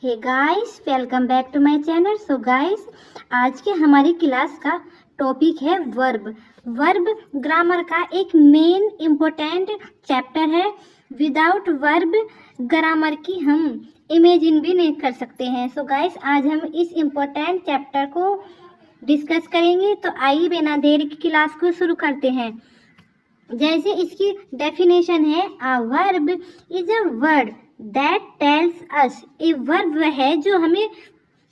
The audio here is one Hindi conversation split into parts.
Hey guys, welcome back to my channel. So guys, आज के हमारी क्लास का टॉपिक है वर्ब। वर्ब ग्रामर का एक मेन इम्पोर्टेंट चैप्टर है। विदाउट वर्ब ग्रामर की हम इमेजिन भी नहीं कर सकते हैं। सो गाइस, आज हम इस इम्पोर्टेंट चैप्टर को डिस्कस करेंगे। तो आइए बिना देर की क्लास को शुरू करते हैं। जैसे इसकी डेफिनेशन है, a verb is a word that tells us. A verb वह है जो हमें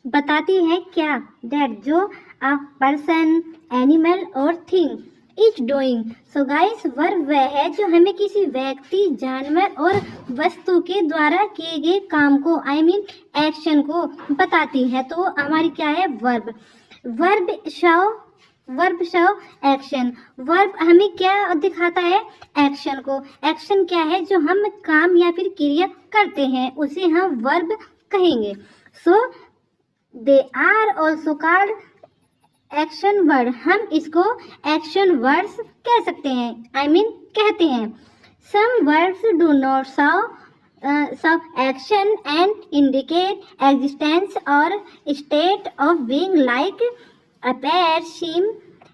बताती है क्या, दैट जो अ पर्सन, एनिमल और thing is doing. So guys, verb वह है जो हमें किसी व्यक्ति, जानवर और वस्तु के द्वारा किए गए काम को, आई मीन एक्शन को बताती है। तो हमारी क्या है, verb. Verb show action. Verb हमें क्या दिखाता है, एक्शन को। एक्शन क्या है, जो हम काम या फिर क्रिया करते हैं उसे हम वर्ब कहेंगे। So they are also called action word. हम इसको एक्शन वर्ड्स कह सकते हैं, आई मीन कहते हैं। सम वर्ड्स डू नॉट सब एक्शन एंड इंडिकेट एग्जिस्टेंस और state of being like appear, seem,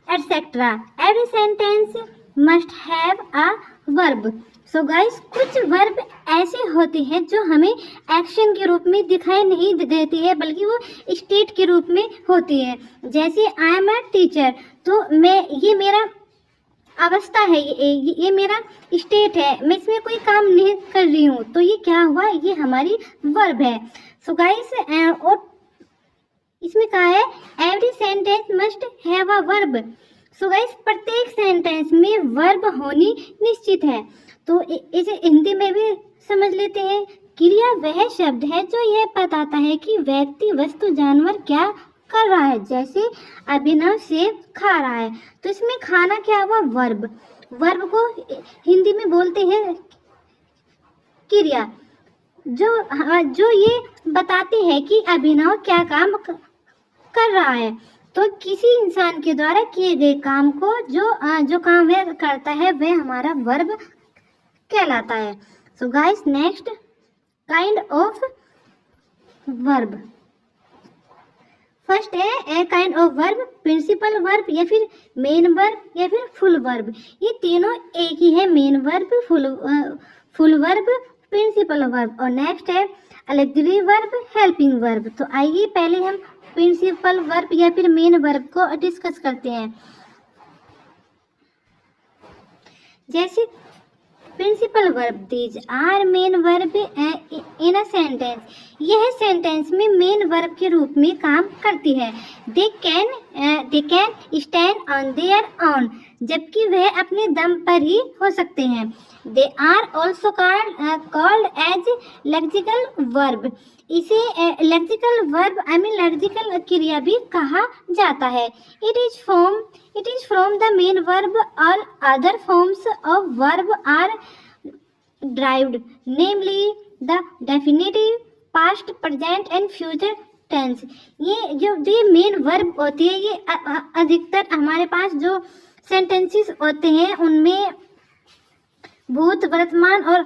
etc. Every sentence must have a verb. So guys, कुछ वर्ब ऐसे होते हैं जो हमें एक्शन के रूप में दिखाई नहीं देती है, बल्कि वो स्टेट के रूप में होती है। जैसे आई एम अ टीचर, तो ये मेरा अवस्था है, ये मेरा स्टेट है, मैं इसमें कोई काम नहीं कर रही हूँ, तो ये क्या हुआ, ये हमारी वर्ब है। सो गाइस, और इसमें कहा है every sentence must have a verb. So guys, प्रत्येक सेंटेंस में वर्ब होनी निश्चित है। तो इसे हिंदी में भी समझ लेते हैं। क्रिया वह शब्द है जो यह बताता है कि व्यक्ति, वस्तु, जानवर क्या कर रहा है। जैसे अभिनव सेब खा रहा है, तो इसमें खाना क्या हुआ, वर्ब। वर्ब को हिंदी में बोलते हैं क्रिया, जो ये बताते हैं कि अभिनव क्या काम कर रहा है। तो किसी इंसान के द्वारा किए गए काम को जो काम वह करता है वह हमारा वर्ब कहलाता है। So guys, next kind of verb. First है a kind of verb, principal verb या फिर मेन वर्ब या फिर फुल वर्ब। ये तीनों एक ही है, main verb, full verb, principal verb. और नेक्स्ट है ऑक्सिलरी वर्ब, हेल्पिंग वर्ब। तो आइए पहले हम प्रिंसिपल वर्ब या फिर मेन वर्ब को डिस्कस करते हैं। जैसे principal verb, these are main verb in a sentence. यह सेंटेंस में मेन वर्ब के रूप में काम करती है। They can stand on their own, जबकि वह अपने दम पर ही हो सकते हैं। They are also called as lexical verb. इसे lexical verb, I mean lexical क्रिया भी कहा जाता है। It is from the main verb. All other forms of verb are derived, namely the definitive, past, present and future tense। ये मेन वर्ब होती है, ये अधिकतर हमारे पास जो सेंटेंसेस होते हैं उनमें भूत, वर्तमान और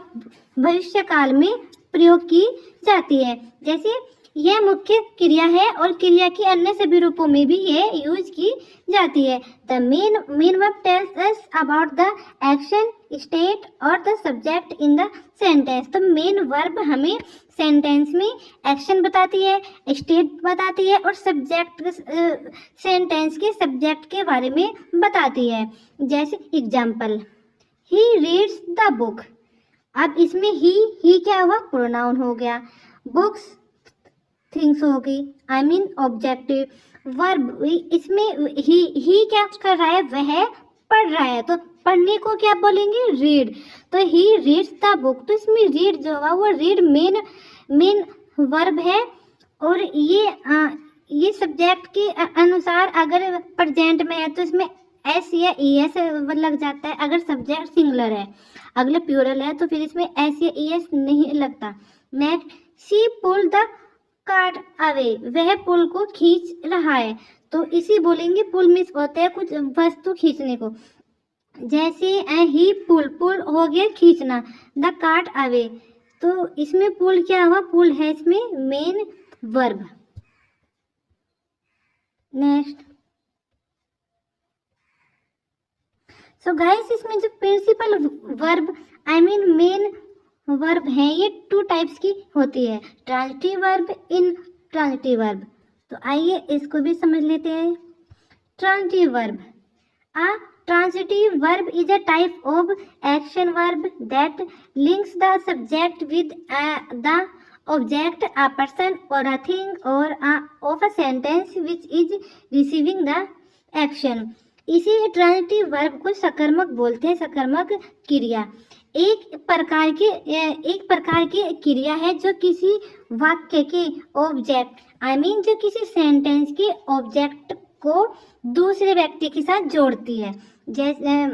भविष्य काल में प्रयोग की जाती है। जैसे यह मुख्य क्रिया है और क्रिया के अन्य सभी रूपों में भी यह यूज की जाती है। The main verb tells us about the action, state और the subject in the sentence. तो मेन वर्ब हमें सेंटेंस में एक्शन बताती है, स्टेट बताती है और सब्जेक्ट, सेंटेंस के सब्जेक्ट के बारे में बताती है। जैसे example, he reads the book. अब इसमें ही क्या हुआ, प्रोनाउन हो गया। बुक्स थिंग्स हो गई, आई मीन ऑब्जेक्टिव। वर्ब, इसमें ही क्या कर रहा है, वह पढ़ रहा है, तो पढ़ने को क्या बोलेंगे, रीड। तो ही रीड्स द बुक। तो इसमें रीड जो हुआ वो रीड मेन वर्ब है। और ये सब्जेक्ट के अनुसार अगर प्रेजेंट में है तो इसमें एस या ई एस लग जाता है। अगर सब्जेक्ट सिंगुलर है, अगले प्लूरल है, तो फिर इसमें एस या ई एस नहीं लगता। Next, she pull the cart away. वह पुल को खींच रहा है, तो इसी बोलेंगे पुल मिस होता है कुछ वस्तु खींचने को। जैसे ही पुल हो गया खींचना, द कार्ट अवे, तो इसमें पुल क्या हुआ, पुल है इसमें main verb. Next, so guys इसमें जो principal verb I mean main verb है ये 2 टाइप्स की होती है, transitive verb, intransitive verb. तो आइए इसको भी समझ लेते हैं। Transitive verb, a transitive verb is a type of action verb that links the subject with the object, a person or a thing or of a sentence which is receiving the action। इसी ट्रांजिटिव वर्ब को सकर्मक बोलते हैं, सकर्मक क्रिया। एक प्रकार की क्रिया है जो किसी वाक्य के ऑब्जेक्ट आई मीन जो किसी सेंटेंस के ऑब्जेक्ट को दूसरे व्यक्ति के साथ जोड़ती है। जैसे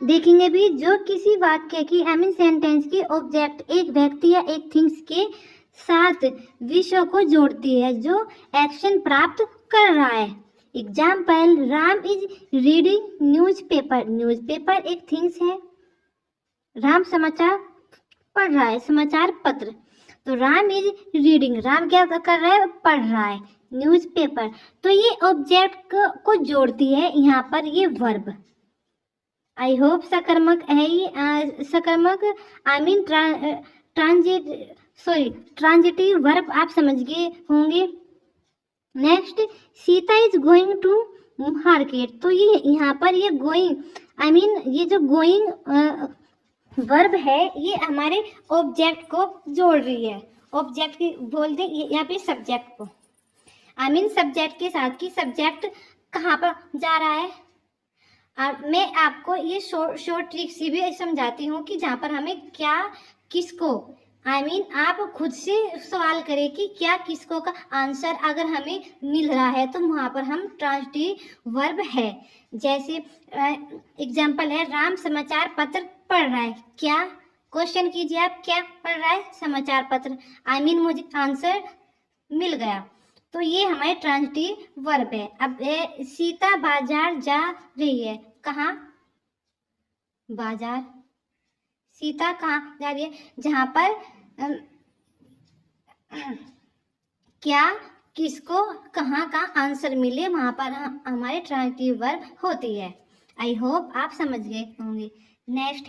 देखेंगे भी, जो किसी वाक्य की आई मीन सेंटेंस के ऑब्जेक्ट एक व्यक्ति या एक थिंग्स के साथ विषय को जोड़ती है जो एक्शन प्राप्त कर रहा है। Example, Ram is reading newspaper. Newspaper एक थिंग्स है, राम समाचार पढ़ रहा है, समाचार पत्र। तो राम इज रीडिंग, राम क्या कर रहा है, पढ़ रहा है न्यूज़पेपर। तो ये ऑब्जेक्ट को जोड़ती है यहाँ पर ये वर्ब। आई होप सकर्मक है ये सकर्मक आई मीन ट्रांजिटिव वर्ब आप समझ गए होंगे। Next, Sita is going to market. तो ये यहाँ पर ये गोइंग आई मीन ये जो गोइंग वर्ब है ये हमारे ऑब्जेक्ट को जोड़ रही है। ऑब्जेक्ट की बोलते यहाँ पे सब्जेक्ट को आई मीन सब्जेक्ट के साथ की सब्जेक्ट कहाँ पर जा रहा है। मैं आपको ये शॉर्ट ट्रिक से भी समझाती हूँ कि जहाँ पर हमें क्या किसको आई मीन आप खुद से सवाल करें कि क्या किसको का आंसर अगर हमें मिल रहा है तो वहाँ पर हम ट्रांजिटिव वर्ब है। जैसे एग्जाम्पल है, राम समाचार पत्र पढ़ रहा है। क्या क्वेश्चन कीजिए आप, क्या पढ़ रहा है, समाचार पत्र। आई मीन मुझे आंसर मिल गया। तो ये हमारे ट्रांजिटिव वर्ब है। अब सीता बाजार जा रही है। कहाँ, बाजार। सीता कहाँ जा रही है, जहाँ पर क्या किसको कहाँ का आंसर मिले वहाँ पर हमारे ट्रांजिटिव वर्ब होती है। आई होप आप समझ गए होंगे। नेक्स्ट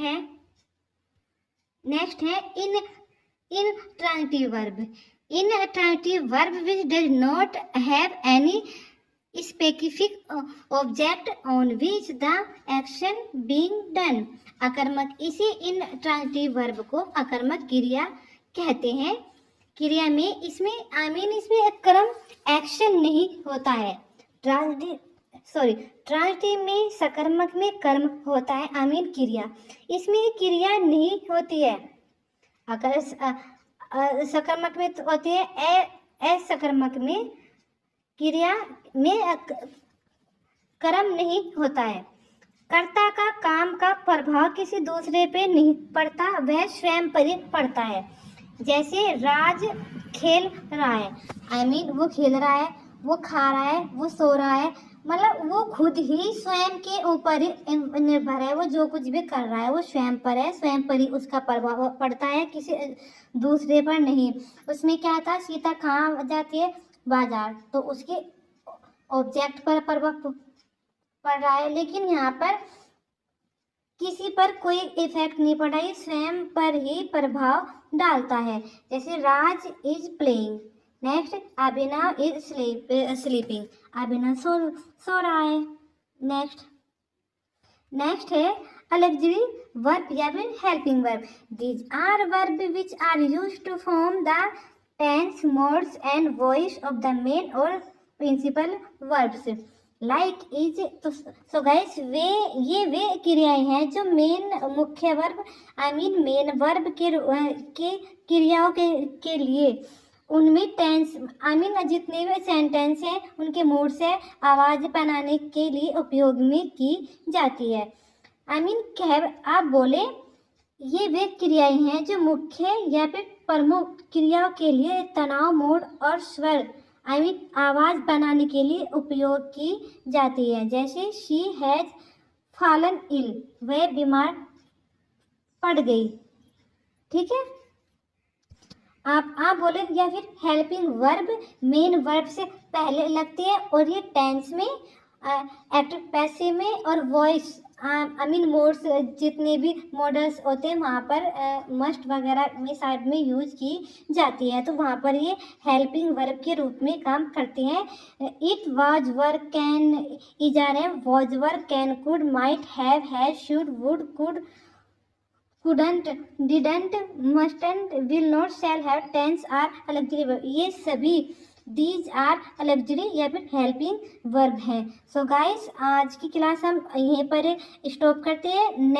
है intransitive verb. Intransitive verb which does not have any specific object on which the action being done. अकर्मक, इसी इन ट्रांजिटिव वर्ब को अकर्मक क्रिया कहते हैं। क्रिया में इसमें इसमें एक क्रम एक्शन नहीं होता है। ट्रांजिटिव में सकर्मक में कर्म होता है क्रिया, इसमें क्रिया नहीं होती है। अगर सकर्मक में तो होती है, असकर्मक में क्रिया में कर्म नहीं होता है। कर्ता का काम का प्रभाव किसी दूसरे पे नहीं पड़ता, वह स्वयं पर ही पड़ता है। जैसे राज खेल रहा है वो खेल रहा है, वो खा रहा है, वो सो रहा है, मतलब वो खुद ही स्वयं के ऊपर ही निर्भर है। वो जो कुछ भी कर रहा है वो स्वयं पर है, स्वयं पर ही उसका प्रभाव पड़ता है, किसी दूसरे पर नहीं। उसमें क्या था, सीता कहाँ जाती है, बाजार, तो उसके ऑब्जेक्ट पर प्रभाव पड़ रहा है, लेकिन यहाँ पर किसी पर कोई इफेक्ट नहीं पड़ा, ये स्वयं पर ही प्रभाव डालता है। जैसे Raj is playing. Next, Abhinav is sleeping. Abhinav सो रहा है। नेक्स्ट है अलग्जरी वर्ब या फिर helping verb. These are verb which are used to form the tense, modes and voice of the main और प्रिंसिपल वर्ब्स लाइक इज। तो सो गाइस वे क्रियाएं हैं जो मुख्य वर्ब मेन वर्ब के क्रियाओं के लिए उनमें टेंस जितने भी सेंटेंस हैं उनके मूड से आवाज बनाने के लिए उपयोग में की जाती है। आप बोले ये वे क्रियाएं हैं जो मुख्य या फिर प्रमुख क्रियाओं के लिए तनाव, मूड और स्वर आवाज बनाने के लिए उपयोग की जाती है। जैसे शी हैज फॉलन इल, वह बीमार पड़ गई। ठीक है, आप बोले या फिर हेल्पिंग वर्ब मेन वर्ब से पहले लगती है, और ये टेंस में, एक्टिव पैसिव में और वॉइस आई मीन मोड्स, जितने भी मॉडल्स होते हैं वहाँ पर मस्ट वगैरह में साइड में यूज की जाती है, तो वहाँ पर ये हेल्पिंग वर्ब के रूप में काम करती हैं। इट वाज वर कैन इजार है, was were can could might have has should would could couldn't, didn't, mustn't, will not, shall have, tense are auxiliary verb। ये सभी these are auxiliary या फिर helping verb हैं। सो गाइस, आज की क्लास हम यहीं पर स्टॉप करते हैं।